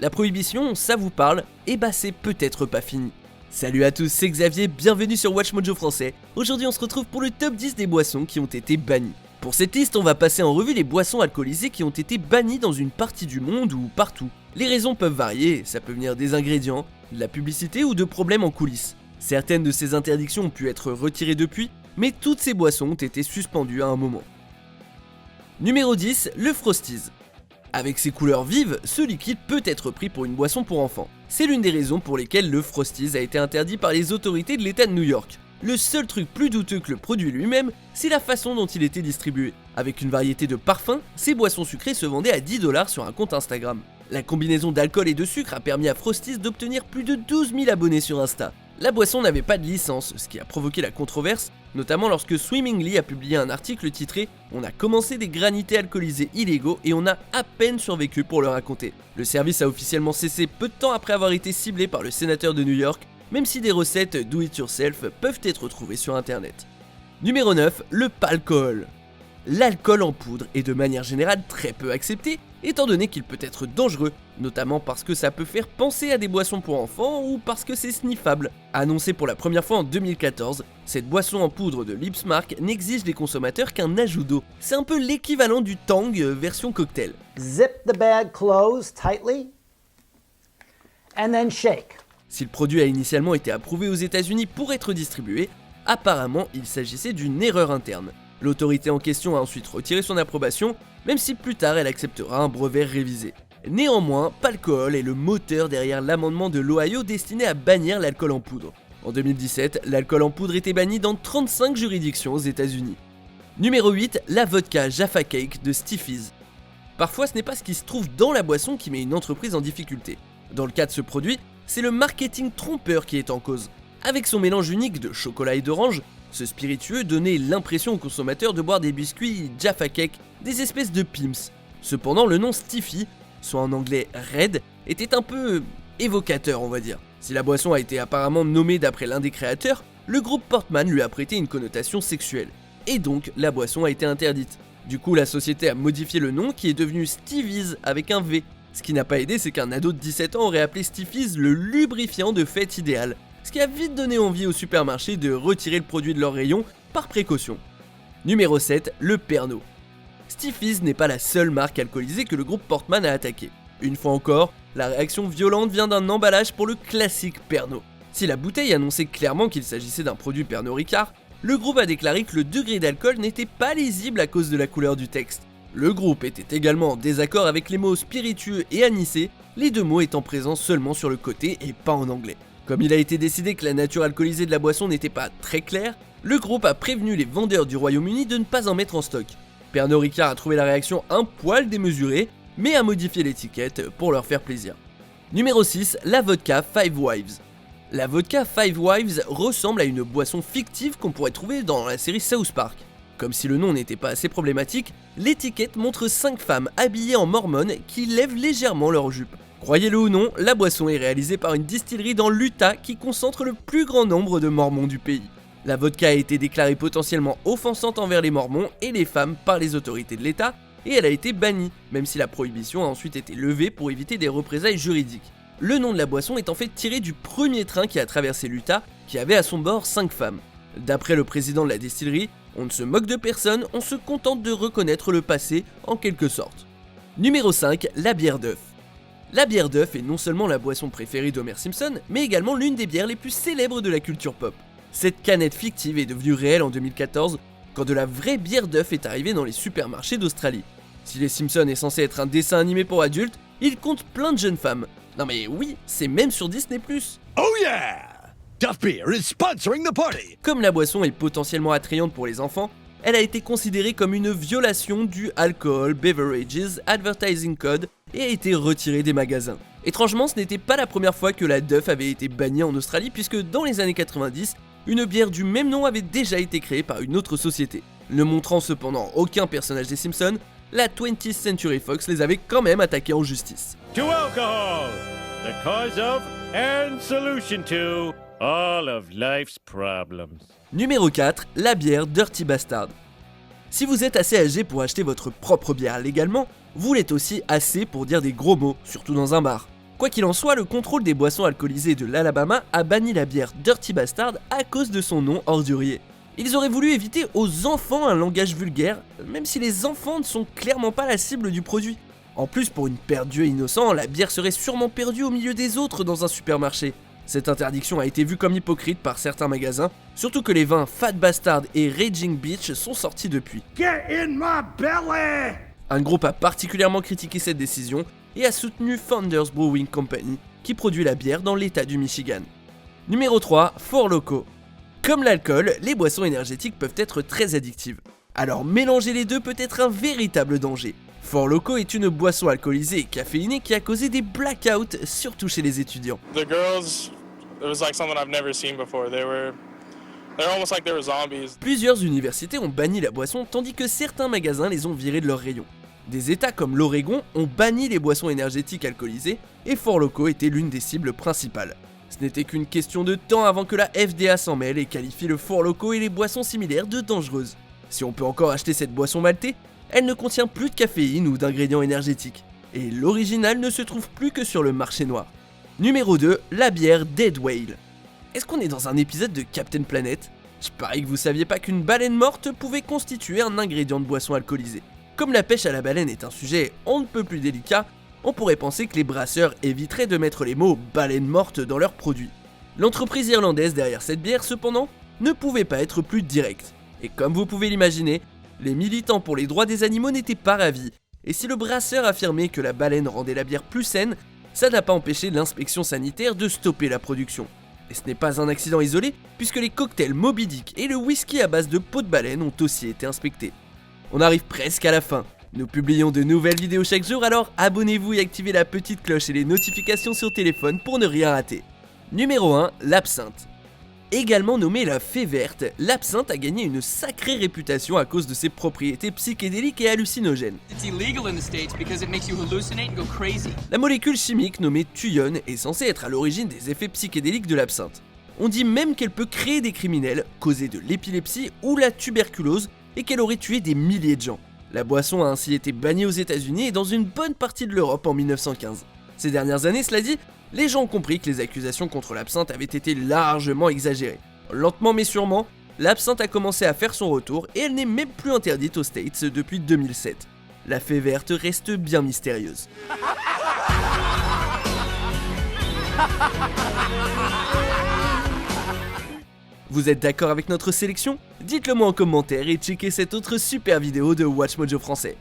La prohibition, ça vous parle? Eh bah c'est peut-être pas fini. Salut à tous, c'est Xavier, bienvenue sur Watch Mojo français. Aujourd'hui on se retrouve pour le top 10 des boissons qui ont été bannies. Pour cette liste, on va passer en revue les boissons alcoolisées qui ont été bannies dans une partie du monde ou partout. Les raisons peuvent varier, ça peut venir des ingrédients, de la publicité ou de problèmes en coulisses. Certaines de ces interdictions ont pu être retirées depuis, mais toutes ces boissons ont été suspendues à un moment. Numéro 10, le Frosties. Avec ses couleurs vives, ce liquide peut être pris pour une boisson pour enfants. C'est l'une des raisons pour lesquelles le Frosties a été interdit par les autorités de l'État de New York. Le seul truc plus douteux que le produit lui-même, c'est la façon dont il était distribué. Avec une variété de parfums, ces boissons sucrées se vendaient à 10$ sur un compte Instagram. La combinaison d'alcool et de sucre a permis à Frosties d'obtenir plus de 12 000 abonnés sur Insta. La boisson n'avait pas de licence, ce qui a provoqué la controverse, notamment lorsque Swimmingly a publié un article titré « On a commencé des granités alcoolisés illégaux et on a à peine survécu pour le raconter ». Le service a officiellement cessé peu de temps après avoir été ciblé par le sénateur de New York, même si des recettes do it yourself peuvent être trouvées sur internet. Numéro 9, le palcool. L'alcool en poudre est de manière générale très peu accepté, étant donné qu'il peut être dangereux, notamment parce que ça peut faire penser à des boissons pour enfants ou parce que c'est sniffable. Annoncé pour la première fois en 2014, cette boisson en poudre de Lipsmark n'exige des consommateurs qu'un ajout d'eau. C'est un peu l'équivalent du Tang version cocktail. Zip the bag closed tightly and then shake. Si le produit a initialement été approuvé aux États-Unis pour être distribué, apparemment il s'agissait d'une erreur interne. L'autorité en question a ensuite retiré son approbation, même si plus tard elle acceptera un brevet révisé. Néanmoins, Palcool est le moteur derrière l'amendement de l'Ohio destiné à bannir l'alcool en poudre. En 2017, l'alcool en poudre était banni dans 35 juridictions aux États-Unis. Numéro 8, la vodka Jaffa Cake de Stiffies. Parfois, ce n'est pas ce qui se trouve dans la boisson qui met une entreprise en difficulté. Dans le cas de ce produit, c'est le marketing trompeur qui est en cause. Avec son mélange unique de chocolat et d'orange, ce spiritueux donnait l'impression aux consommateurs de boire des biscuits Jaffa Cake, des espèces de Pim's. Cependant, le nom Stiffy, soit en anglais Red, était un peu évocateur, on va dire. Si la boisson a été apparemment nommée d'après l'un des créateurs, le groupe Portman lui a prêté une connotation sexuelle. Et donc, la boisson a été interdite. Du coup, la société a modifié le nom qui est devenu Stiffies avec un V. Ce qui n'a pas aidé, c'est qu'un ado de 17 ans aurait appelé Stiffies le lubrifiant de fête idéal. Ce qui a vite donné envie aux supermarchés de retirer le produit de leur rayon par précaution. Numéro 7, le Pernod. Stiffies n'est pas la seule marque alcoolisée que le groupe Portman a attaqué. Une fois encore, la réaction violente vient d'un emballage pour le classique Pernod. Si la bouteille annonçait clairement qu'il s'agissait d'un produit Pernod Ricard, le groupe a déclaré que le degré d'alcool n'était pas lisible à cause de la couleur du texte. Le groupe était également en désaccord avec les mots spiritueux et anisé, les deux mots étant présents seulement sur le côté et pas en anglais. Comme il a été décidé que la nature alcoolisée de la boisson n'était pas très claire, le groupe a prévenu les vendeurs du Royaume-Uni de ne pas en mettre en stock. Pernod Ricard a trouvé la réaction un poil démesurée, mais a modifié l'étiquette pour leur faire plaisir. Numéro 6, la vodka Five Wives. La vodka Five Wives ressemble à une boisson fictive qu'on pourrait trouver dans la série South Park. Comme si le nom n'était pas assez problématique, l'étiquette montre 5 femmes habillées en mormones qui lèvent légèrement leur jupe. Croyez-le ou non, la boisson est réalisée par une distillerie dans l'Utah qui concentre le plus grand nombre de mormons du pays. La vodka a été déclarée potentiellement offensante envers les mormons et les femmes par les autorités de l'État, et elle a été bannie, même si la prohibition a ensuite été levée pour éviter des représailles juridiques. Le nom de la boisson est en fait tiré du premier train qui a traversé l'Utah, qui avait à son bord 5 femmes. D'après le président de la distillerie, on ne se moque de personne, on se contente de reconnaître le passé en quelque sorte. Numéro 5, la bière d'œuf. La bière d'œuf est non seulement la boisson préférée d'Homer Simpson, mais également l'une des bières les plus célèbres de la culture pop. Cette canette fictive est devenue réelle en 2014, quand de la vraie bière d'œuf est arrivée dans les supermarchés d'Australie. Si Les Simpsons est censé être un dessin animé pour adultes, il compte plein de jeunes femmes. Non mais oui, c'est même sur Disney+. Oh yeah! Duff Beer is sponsoring the party! Comme la boisson est potentiellement attrayante pour les enfants, elle a été considérée comme une violation du Alcohol Beverages Advertising Code et a été retirée des magasins. Étrangement, ce n'était pas la première fois que la Duff avait été bannie en Australie puisque dans les années 90, une bière du même nom avait déjà été créée par une autre société. Ne montrant cependant aucun personnage des Simpsons, la 20th Century Fox les avait quand même attaqués en justice. To alcohol, the cause of and solution to all of life's problems. Numéro 4, la bière Dirty Bastard. Si vous êtes assez âgé pour acheter votre propre bière légalement, vous l'êtes aussi assez pour dire des gros mots, surtout dans un bar. Quoi qu'il en soit, le contrôle des boissons alcoolisées de l'Alabama a banni la bière Dirty Bastard à cause de son nom ordurier. Ils auraient voulu éviter aux enfants un langage vulgaire, même si les enfants ne sont clairement pas la cible du produit. En plus, pour une paire d'yeux innocents, la bière serait sûrement perdue au milieu des autres dans un supermarché. Cette interdiction a été vue comme hypocrite par certains magasins, surtout que les vins Fat Bastard et Raging Beach sont sortis depuis. Get in my belly! Un groupe a particulièrement critiqué cette décision et a soutenu Founders Brewing Company, qui produit la bière dans l'état du Michigan. Numéro 3, Four Loko. Comme l'alcool, les boissons énergétiques peuvent être très addictives. Alors mélanger les deux peut être un véritable danger. Four Loko est une boisson alcoolisée et caféinée qui a causé des blackouts, surtout chez les étudiants. The girls, it was like something I've never seen before. They're almost like they were zombies. Plusieurs universités ont banni la boisson tandis que certains magasins les ont virés de leurs rayons. Des états comme l'Oregon ont banni les boissons énergétiques alcoolisées et Four Loko était l'une des cibles principales. Ce n'était qu'une question de temps avant que la FDA s'en mêle et qualifie le Four Loko et les boissons similaires de dangereuses. Si on peut encore acheter cette boisson maltée, elle ne contient plus de caféine ou d'ingrédients énergétiques. Et l'original ne se trouve plus que sur le marché noir. Numéro 2, la bière Dead Whale. Est-ce qu'on est dans un épisode de Captain Planet? Je parie que vous saviez pas qu'une baleine morte pouvait constituer un ingrédient de boisson alcoolisée. Comme la pêche à la baleine est un sujet on ne peut plus délicat, on pourrait penser que les brasseurs éviteraient de mettre les mots « baleine morte » dans leurs produits. L'entreprise irlandaise derrière cette bière, cependant, ne pouvait pas être plus directe. Et comme vous pouvez l'imaginer, les militants pour les droits des animaux n'étaient pas ravis. Et si le brasseur affirmait que la baleine rendait la bière plus saine, ça n'a pas empêché l'inspection sanitaire de stopper la production. Et ce n'est pas un accident isolé, puisque les cocktails Moby Dick et le whisky à base de peau de baleine ont aussi été inspectés. On arrive presque à la fin. Nous publions de nouvelles vidéos chaque jour, alors abonnez-vous et activez la petite cloche et les notifications sur téléphone pour ne rien rater. Numéro 1, l'absinthe. Également nommée la fée verte, l'absinthe a gagné une sacrée réputation à cause de ses propriétés psychédéliques et hallucinogènes. La molécule chimique nommée thuyone est censée être à l'origine des effets psychédéliques de l'absinthe. On dit même qu'elle peut créer des criminels, causer de l'épilepsie ou la tuberculose et qu'elle aurait tué des milliers de gens. La boisson a ainsi été bannie aux États-Unis et dans une bonne partie de l'Europe en 1915. Ces dernières années, cela dit, les gens ont compris que les accusations contre l'absinthe avaient été largement exagérées. Lentement mais sûrement, l'absinthe a commencé à faire son retour et elle n'est même plus interdite aux States depuis 2007. La fée verte reste bien mystérieuse. Vous êtes d'accord avec notre sélection? Dites-le moi en commentaire et checkez cette autre super vidéo de WatchMojo français.